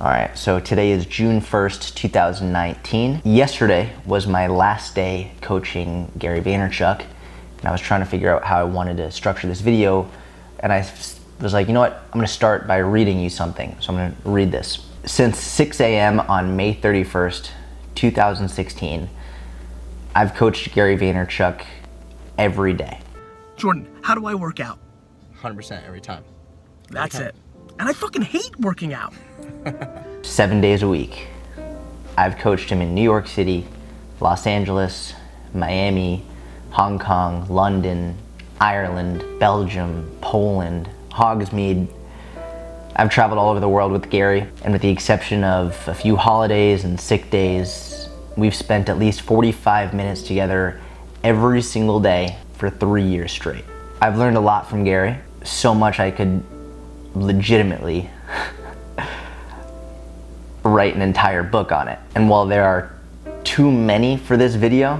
All right, so today is June 1st, 2019. Yesterday was my last day coaching Gary Vaynerchuk, and I was trying to figure out how I wanted to structure this video, and I was like, you know what, I'm gonna start by reading you something. So I'm gonna read this. Since 6 a.m. on May 31st, 2016, I've coached Gary Vaynerchuk every day. Jordan, how do I work out? 100% every time. That's it. And I fucking hate working out. 7 days a week. I've coached him in New York City, Los Angeles, Miami, Hong Kong, London, Ireland, Belgium, Poland, Hogsmeade. I've traveled all over the world with Gary, and with the exception of a few holidays and sick days, we've spent at least 45 minutes together every single day for 3 years straight. I've learned a lot from Gary, so much I could legitimately write an entire book on it. And while there are too many for this video,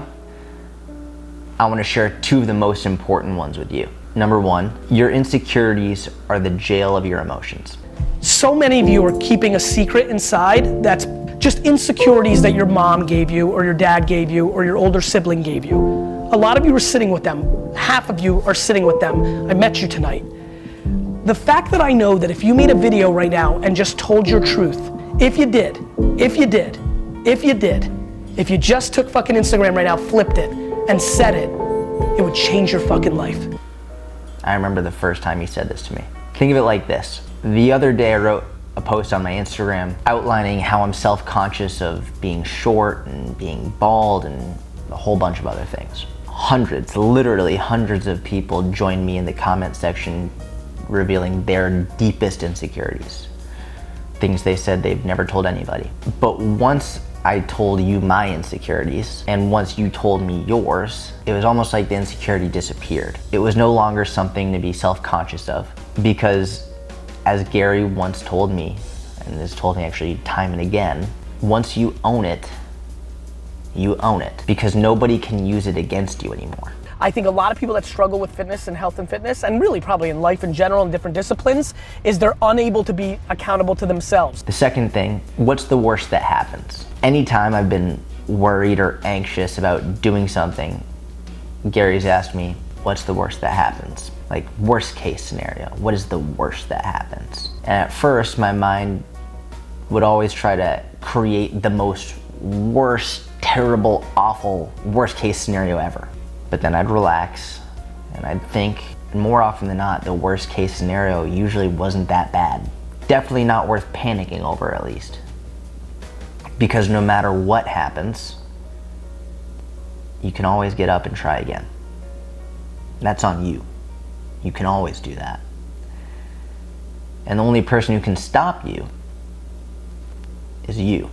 I want to share two of the most important ones with you. Number one, your insecurities are the jail of your emotions. So many of you are keeping a secret inside that's just insecurities that your mom gave you, or your dad gave you, or your older sibling gave you. A lot of you are sitting with them. Half of you are sitting with them. I met you tonight. The fact that I know that if you made a video right now and just told your truth, if you just took fucking Instagram right now, flipped it, and said it, it would change your fucking life. I remember the first time he said this to me. Think of it like this. The other day I wrote a post on my Instagram outlining how I'm self-conscious of being short and being bald and a whole bunch of other things. Hundreds, literally hundreds of people joined me in the comment section revealing their deepest insecurities. Things they said they've never told anybody. But once I told you my insecurities, and once you told me yours, it was almost like the insecurity disappeared. It was no longer something to be self-conscious of, because as Gary once told me, and has told me actually time and again, once you own it, you own it, because nobody can use it against you anymore. I think a lot of people that struggle with fitness and health and fitness, and really probably in life in general in different disciplines, is they're unable to be accountable to themselves. The second thing, what's the worst that happens? Anytime I've been worried or anxious about doing something, Gary's asked me, what's the worst that happens? Like, worst case scenario, what is the worst that happens? And at first, my mind would always try to create the most worst, terrible, awful, worst case scenario ever. But then I'd relax and I'd think, and more often than not, the worst case scenario usually wasn't that bad. Definitely not worth panicking over, at least. Because no matter what happens, you can always get up and try again. That's on you. You can always do that. And the only person who can stop you is you.